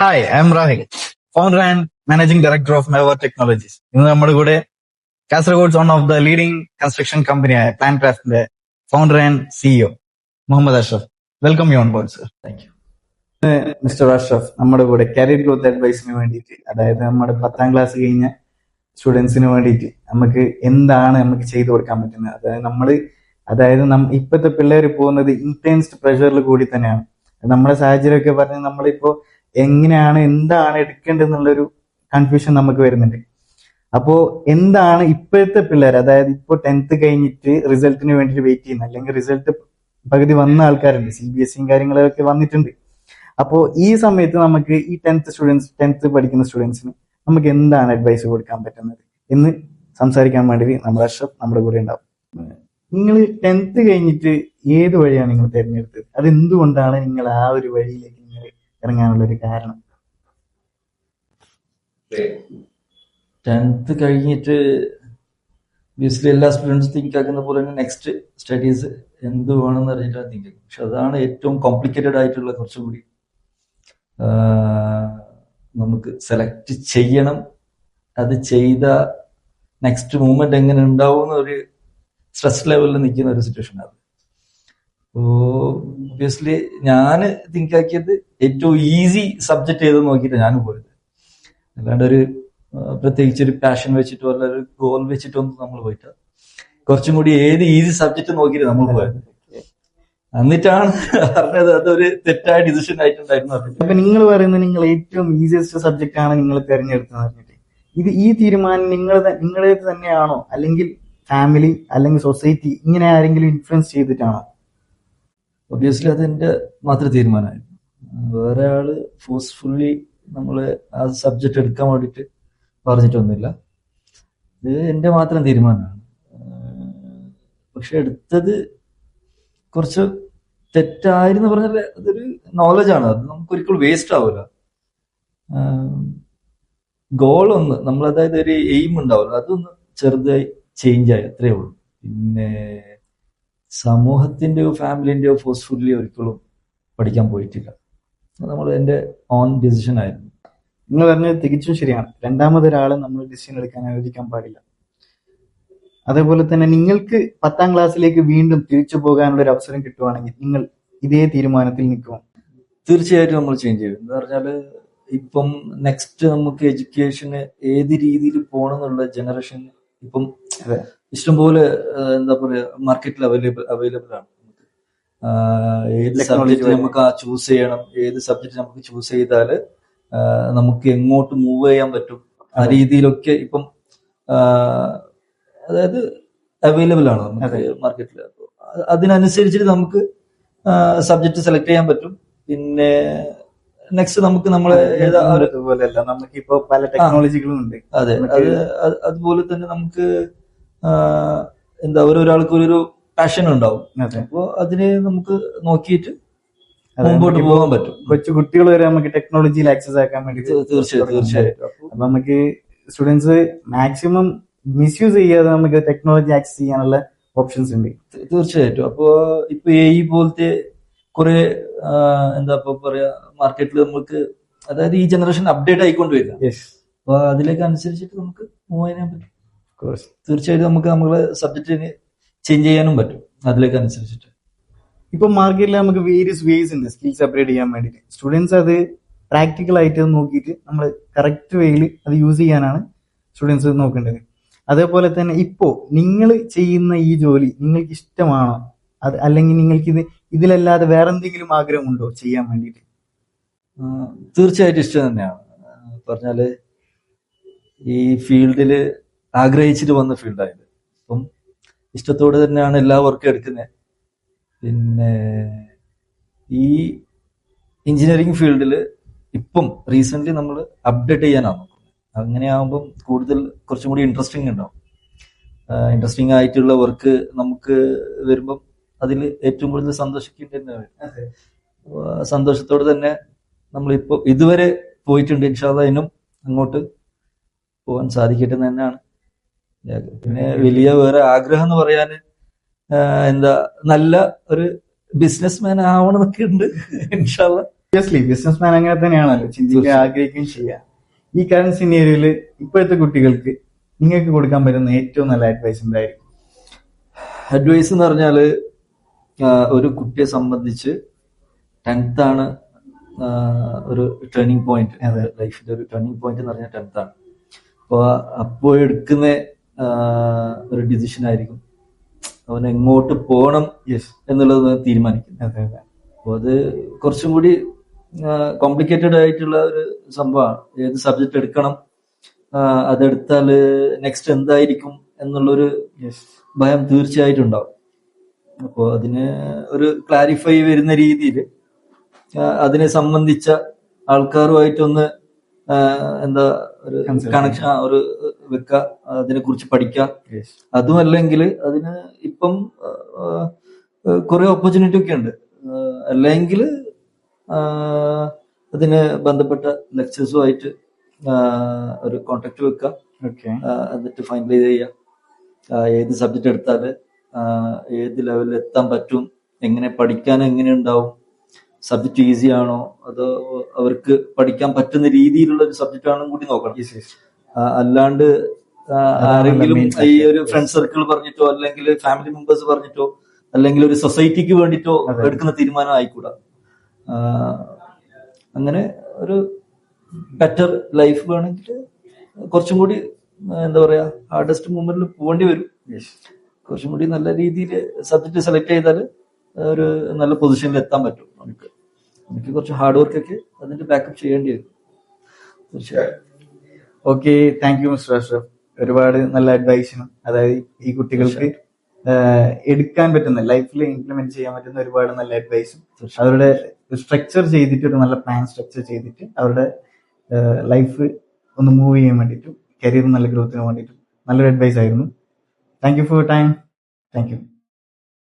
Hi, I am Rahil, founder and managing director of Mever technologies. ഇന്ന് നമ്മുടെ കൂടെ Kasaragod one of the leading construction കമ്പനിയായ plan ക്രാഫ്റ്റിന്റെ founder and CEO Muhammad Ashraf. Welcome you on board sir. Thank you. Mister Ashraf നമ്മുടെ കൂടെ career growth അഡ്വൈസിന് വേണ്ടിയിട്ട്, അതായത് നമ്മുടെ 10ാം ക്ലാസ് കഴിഞ്ഞ സ്റ്റുഡൻസിന് വേണ്ടിയിട്ട് നമുക്ക് എന്താണ് നമുക്ക് ചെയ്തു കൊടുക്കാൻ പറ്റുന്നത്, അതായത് ഇപ്പോഴത്തെ പിള്ളേർ പോകുന്നത് ഇന്റൻസ് പ്രഷറിൽ കൂടി തന്നെയാണ്. നമ്മുടെ സാഹചര്യമൊക്കെ പറഞ്ഞ് നമ്മളിപ്പോ എന്താണ് എടുക്കേണ്ടതെന്നുള്ളൊരു കൺഫ്യൂഷൻ നമുക്ക് വരുന്നുണ്ട്. അപ്പോ എന്താണ് ഇപ്പോഴത്തെ പിള്ളേർ, അതായത് ഇപ്പോൾ 10th കഴിഞ്ഞിട്ട് റിസൾട്ടിന് വേണ്ടിയിട്ട് വെയിറ്റ് ചെയ്യുന്ന, അല്ലെങ്കിൽ റിസൾട്ട് പകുതി വന്ന ആൾക്കാരുണ്ട്, CBSE കാര്യങ്ങളൊക്കെ വന്നിട്ടുണ്ട്. അപ്പോ ഈ സമയത്ത് നമുക്ക് ഈ 10th പഠിക്കുന്ന സ്റ്റുഡൻസിന് നമുക്ക് എന്താണ് അഡ്വൈസ് കൊടുക്കാൻ പറ്റുന്നത് എന്ന് സംസാരിക്കാൻ വേണ്ടി നമ്മുടെ അഷ്റഫ് നമ്മുടെ കൂടെ ഉണ്ടാവും. നിങ്ങൾ 10th കഴിഞ്ഞിട്ട് ഏത് വഴിയാണ് നിങ്ങൾ തിരഞ്ഞെടുത്തത്? അത് എന്തുകൊണ്ടാണ് നിങ്ങൾ ആ ഒരു വഴിയിലേക്ക് നിങ്ങൾ ഇറങ്ങാനുള്ള ഒരു കാരണം? 10th കഴിഞ്ഞിട്ട് ബേസിക്കലി എല്ലാ സ്റ്റുഡൻസ് തിങ്ക് ആക്കുന്ന പോലെ തന്നെ നെക്സ്റ്റ് സ്റ്റഡീസ് എന്ത് വേണമെന്ന് അറിഞ്ഞിട്ടാണ് തിങ്ക് ആക്കുന്നത്. പക്ഷെ അതാണ് ഏറ്റവും കോംപ്ലിക്കേറ്റഡ് ആയിട്ടുള്ള, കുറച്ചും കൂടി നമുക്ക് സെലക്ട് ചെയ്യണം. അത് ചെയ്ത നെക്സ്റ്റ് മൂവ്മെന്റ് എങ്ങനെ ഉണ്ടാവും ഒരു സ്ട്രെസ് ലെവലിൽ നിൽക്കുന്ന ഒരു സിറ്റുവേഷൻ ആണ്. ഒബ്വിയസ്ലി ഞാൻ തിങ്ക് ആക്കിയത് ഏറ്റവും ഈസി സബ്ജക്ട് ഏത് നോക്കിയിട്ട് ഞാൻ പോയത്. അല്ലാണ്ട് ഒരു പ്രത്യേകിച്ച് ഒരു പാഷൻ വെച്ചിട്ടോ അല്ല ഒരു ഗോൾ വെച്ചിട്ടൊന്നും നമ്മൾ പോയിട്ട് കുറച്ചും കൂടി ഏത് ഈസി സബ്ജക്ട് നോക്കിയിട്ട് നമ്മൾ പോയത്. എന്നിട്ടാണ് പറഞ്ഞത് അതൊരു തെറ്റായ ഡിസിഷൻ ആയിട്ടുണ്ടായിരുന്നു. അപ്പൊ നിങ്ങൾ പറയുന്നത് നിങ്ങൾ ഏറ്റവും ഈസിയസ്റ്റ് സബ്ജക്ട് ആണ് നിങ്ങൾ തിരഞ്ഞെടുത്തത് പറഞ്ഞിട്ട്, ഈ തീരുമാനം നിങ്ങളെ തന്നെയാണോ, അല്ലെങ്കിൽ ഫാമിലി അല്ലെങ്കിൽ സൊസൈറ്റി ഇങ്ങനെ ആരെങ്കിലും ഇൻഫ്ലുവൻസ് ചെയ്തിട്ടാണോ? ഒബ്വിയസ്ലി അത് എന്റെ മാത്രം തീരുമാനമായിരുന്നു. വേറെ ആള് ഫോഴ്സ്ഫുള്ളി നമ്മള് ആ സബ്ജക്ട് എടുക്കാൻ വേണ്ടിയിട്ട് പറഞ്ഞിട്ടൊന്നുമില്ല. ഇത് എന്റെ മാത്രം തീരുമാനമാണ്. പക്ഷെ എടുത്തത് കുറച്ച് തെറ്റായിരുന്നു പറഞ്ഞാൽ അതൊരു നോളജാണ്. അത് നമുക്ക് ഒരിക്കലും വേസ്റ്റ് ആവില്ല. ഗോളൊന്ന് നമ്മൾ, അതായത് ഒരു എയിം ഉണ്ടാവില്ല, അതൊന്ന് ചെറുതായി ചേഞ്ച് ആയി, അത്രേ ഉള്ളൂ. പിന്നെ സമൂഹത്തിന്റെയോ ഫാമിലിന്റെയോ ഫോഴ്സ്ഫുള്ളി ഒരിക്കലും പഠിക്കാൻ പോയിട്ടില്ല. നമ്മൾ എന്റെ ഓൺ ഡിസിഷൻ ആയിരുന്നു. നിങ്ങൾ പറഞ്ഞത് തികച്ചും ശരിയാണ്. രണ്ടാമതൊരാളെ നമ്മൾ ഡിസിഷൻ എടുക്കാൻ അനുവദിക്കാൻ പാടില്ല. അതേപോലെ തന്നെ നിങ്ങൾക്ക് 10ാം ക്ലാസ്സിലേക്ക് വീണ്ടും തിരിച്ചു പോകാനുള്ള ഒരു അവസരം കിട്ടുവാണെങ്കിൽ നിങ്ങൾ ഇതേ തീരുമാനത്തിൽ നിൽക്കുമോ? തീർച്ചയായിട്ടും നമ്മൾ ചേഞ്ച് ചെയ്യും. എന്താ പറഞ്ഞാല് ഇപ്പം നെക്സ്റ്റ് നമുക്ക് എഡ്യൂക്കേഷന് ഏത് രീതിയിൽ പോകണം എന്നുള്ള ജനറേഷൻ ഇപ്പം ഇഷ്ടംപോലെ എന്താ പറയാ മാർക്കറ്റിൽ അവൈലബിൾ ആണ്. ഏത് സബ്ജക്ട് നമുക്ക് ചൂസ് ചെയ്യണം, ഏത് സബ്ജക്ട് നമുക്ക് ചൂസ് ചെയ്താല് നമുക്ക് എങ്ങോട്ട് മൂവ് ചെയ്യാൻ പറ്റും, ആ രീതിയിലൊക്കെ ഇപ്പം അതായത് അവൈലബിൾ ആണ് നമുക്ക് മാർക്കറ്റിൽ. അതിനനുസരിച്ചിട്ട് നമുക്ക് സബ്ജക്ട് സെലക്ട് ചെയ്യാൻ പറ്റും. പിന്നെ നെക്സ്റ്റ് നമുക്ക് നമ്മളെ നമുക്കിപ്പോ പല ടെക്നോളജികളും ഉണ്ട്. അതെ, അതുപോലെ തന്നെ നമുക്ക് എന്താ ഒരാൾക്ക് ഒരു പാഷൻ ഉണ്ടാവും. അപ്പോ അതിനെ നമുക്ക് നോക്കിയിട്ട് മുമ്പോട്ട് പോകാൻ പറ്റും. കൊച്ചു കുട്ടികൾ വരെ നമുക്ക് ടെക്നോളജിയിൽ ആക്സസ് ആക്കാൻ വേണ്ടി തീർച്ചയായിട്ടും. അപ്പൊ നമുക്ക് സ്റ്റുഡൻസ് മാക്സിമം മിസ്യൂസ് ചെയ്യാതെ നമുക്ക് ടെക്നോളജി ആക്സസ് ചെയ്യാനുള്ള ഓപ്ഷൻസ് ഉണ്ട്. തീർച്ചയായിട്ടും. അപ്പോ ഇപ്പൊ AI പോലത്തെ കുറെ എന്താ പറയാ മാർക്കറ്റിൽ നമുക്ക്, അതായത് ഈ ജനറേഷൻ അപ്ഡേറ്റ് ആയിക്കൊണ്ട് വരിക. അപ്പൊ അതിലേക്ക് അനുസരിച്ചിട്ട് നമുക്ക് മൂവ് ചെയ്യാൻ പറ്റും. തീർച്ചയായിട്ടും നമുക്ക് നമ്മളെ സബ്ജക്റ്റിന് ചേഞ്ച് ചെയ്യാനും പറ്റും അതിലേക്ക് അനുസരിച്ചിട്ട്. ഇപ്പൊ മാർക്കറ്റിൽ നമുക്ക് വേരിയസ് വേസ് ഉണ്ട് സ്കിൽസ് അപ്ഗ്രേഡ് ചെയ്യാൻ വേണ്ടിയിട്ട്. സ്റ്റുഡൻസ് അത് പ്രാക്ടിക്കൽ ആയിട്ട് നോക്കിയിട്ട് നമ്മൾ കറക്റ്റ് വേയിൽ അത് യൂസ് ചെയ്യാനാണ് സ്റ്റുഡൻസ് നോക്കേണ്ടത്. അതേപോലെ തന്നെ ഇപ്പോ നിങ്ങൾ ചെയ്യുന്ന ഈ ജോലി നിങ്ങൾക്ക് ഇഷ്ടമാണോ, അത് അല്ലെങ്കിൽ നിങ്ങൾക്ക് ഇതിലല്ലാതെ വേറെ എന്തെങ്കിലും ആഗ്രഹമുണ്ടോ ചെയ്യാൻ വേണ്ടിയിട്ട്? തീർച്ചയായിട്ടും ഇഷ്ടം തന്നെയാണ്. പറഞ്ഞാല് ഈ ഫീൽഡില് ആഗ്രഹിച്ചിട്ട് വന്ന ഫീൽഡായത്. അപ്പം ഇഷ്ടത്തോടെ തന്നെയാണ് എല്ലാ വർക്കും എടുക്കുന്നത്. പിന്നെ ഈ എഞ്ചിനീയറിംഗ് ഫീൽഡിൽ ഇപ്പം റീസെന്റ് നമ്മൾ അപ്ഡേറ്റ് ചെയ്യാനാണ് നോക്കുന്നത്. അങ്ങനെയാകുമ്പം കൂടുതൽ കുറച്ചും കൂടി ഇൻട്രസ്റ്റിംഗ് ഉണ്ടാവും. ഇൻട്രസ്റ്റിംഗ് ആയിട്ടുള്ള വർക്ക് നമുക്ക് വരുമ്പം അതിൽ ഏറ്റവും കൂടുതൽ സന്തോഷിക്കേണ്ടത് സന്തോഷത്തോടെ തന്നെ നമ്മളിപ്പോൾ ഇതുവരെ പോയിട്ടുണ്ട്. ഇൻഷാ അല്ലാഹ് ഇന്നും അങ്ങോട്ട് പോകാൻ സാധിക്കട്ടെ എന്ന് തന്നെയാണ്. പിന്നെ വലിയ വേറെ ആഗ്രഹം എന്ന് പറയാൻ എന്താ നല്ല ഒരു ബിസിനസ് മാൻ ആവണമെന്നൊക്കെ ഉണ്ട് ഇൻഷാ അല്ലാഹ്. ഒബ്വിയസ്ലി ബിസിനസ്മാൻ അങ്ങനെ തന്നെയാണല്ലോ, ചിന്തിക്കാൻ ആഗ്രഹിക്കുകയും ചെയ്യാം. ഈ കറന്റ് സിനേരിയോയില് ഇപ്പോഴത്തെ കുട്ടികൾക്ക് നിങ്ങൾക്ക് കൊടുക്കാൻ പറ്റുന്ന ഏറ്റവും നല്ല അഡ്വൈസ് എന്തായിരിക്കും? അഡ്വൈസ് എന്ന് പറഞ്ഞാല് ഒരു കുട്ടിയെ സംബന്ധിച്ച് 10th ആണ് ഒരു ടേണിംഗ് പോയിന്റ്. ലൈഫിന്റെ ഒരു ടേണിംഗ് പോയിന്റ് എന്ന് പറഞ്ഞാൽ 10th ആണ്. അപ്പോൾ എടുക്കുന്ന ഒരു ഡിസിഷൻ ആയിരിക്കും അവൻ എങ്ങോട്ട് പോകണം എന്നുള്ളത് തീരുമാനിക്കുന്നത്. അപ്പോൾ അത് കുറച്ചും കൂടി കോംപ്ലിക്കേറ്റഡ് ആയിട്ടുള്ള ഒരു സംഭവമാണ്. ഏത് സബ്ജക്ട് എടുക്കണം, അതെടുത്താല് നെക്സ്റ്റ് എന്തായിരിക്കും എന്നുള്ളൊരു ഭയം തീർച്ചയായിട്ടും ഉണ്ടാവും. അപ്പോൾ അതിന് ഒരു ക്ലാരിഫൈ വരുന്ന രീതിയിൽ അതിനെ സംബന്ധിച്ച ആൾക്കാരുമായിട്ടൊന്ന് എന്താ ഒരു കണക്ഷൻ ഒരു വെക്ക, അതിനെ കുറിച്ച് പഠിക്കുക. അതും അല്ലെങ്കിൽ അതിന് ഇപ്പം കുറെ ഓപ്പർച്യൂണിറ്റി ഒക്കെ ഉണ്ട്. അല്ലെങ്കിൽ അതിന് ബന്ധപ്പെട്ട ലെക്ചേഴ്സുമായിട്ട് ഒരു കോണ്ടാക്ട് വെക്കുക. എന്നിട്ട് ഫൈനലൈസ് ചെയ്യുക ഏത് സബ്ജക്ട് എടുത്താല് ഏത് ലെവലിൽ എത്താൻ പറ്റും, എങ്ങനെ പഠിക്കാൻ എങ്ങനെ ഉണ്ടാവും, സബ്ജക്ട് ഈസി ആണോ അതോ അവർക്ക് പഠിക്കാൻ പറ്റുന്ന രീതിയിലുള്ള ഒരു സബ്ജക്റ്റ് ആണോ കൂടി നോക്കണം. അല്ലാണ്ട് ആരെങ്കിലും ഈ ഒരു ഫ്രണ്ട് സർക്കിൾ പറഞ്ഞിട്ടോ അല്ലെങ്കിൽ ഫാമിലി മെമ്പേഴ്സ് പറഞ്ഞിട്ടോ അല്ലെങ്കിൽ ഒരു സൊസൈറ്റിക്ക് വേണ്ടിട്ടോ എടുക്കുന്ന തീരുമാനം ആയിക്കൂടാ. അങ്ങനെ ഒരു ബെറ്റർ ലൈഫ് വേണമെങ്കിൽ കുറച്ചും കൂടി എന്താ പറയാ ഹാർഡസ്റ്റ് മൂമെന്റിൽ പോകേണ്ടി വരും. കുറച്ചും കൂടി നല്ല രീതിയിൽ സബ്ജക്ട് സെലക്ട് ചെയ്താൽ ഒരു നല്ല പൊസിഷനിൽ എത്താൻ പറ്റും. നമുക്ക് കുറച്ച് ഹാർഡ് വർക്ക് ഒക്കെ അതിന്റെ ബാക്കപ്പ് ചെയ്യേണ്ടി വരും തീർച്ചയായും. Okay, thank you mister Ashraf. ഒരുപാട് നല്ല അഡ്വൈസിനും അതായത് ഈ കുട്ടികൾക്ക് എടുക്കാൻ പറ്റുന്ന ലൈഫിൽ ഇംപ്ലിമെന്റ് ചെയ്യാൻ പറ്റുന്ന ഒരുപാട് നല്ല അഡ്വൈസും അവരുടെ സ്ട്രക്ചർ ചെയ്തിട്ട് ഒരു നല്ല പ്ലാൻ സ്ട്രക്ചർ ചെയ്തിട്ട് അവരുടെ ലൈഫ് ഒന്ന് മൂവ് ചെയ്യാൻ വേണ്ടിയിട്ടും കരിയർ നല്ല ഗ്രോത്തിന് വേണ്ടിയിട്ടും നല്ലൊരു അഡ്വൈസ് ആയിരുന്നു. Thank you for your time. Thank you.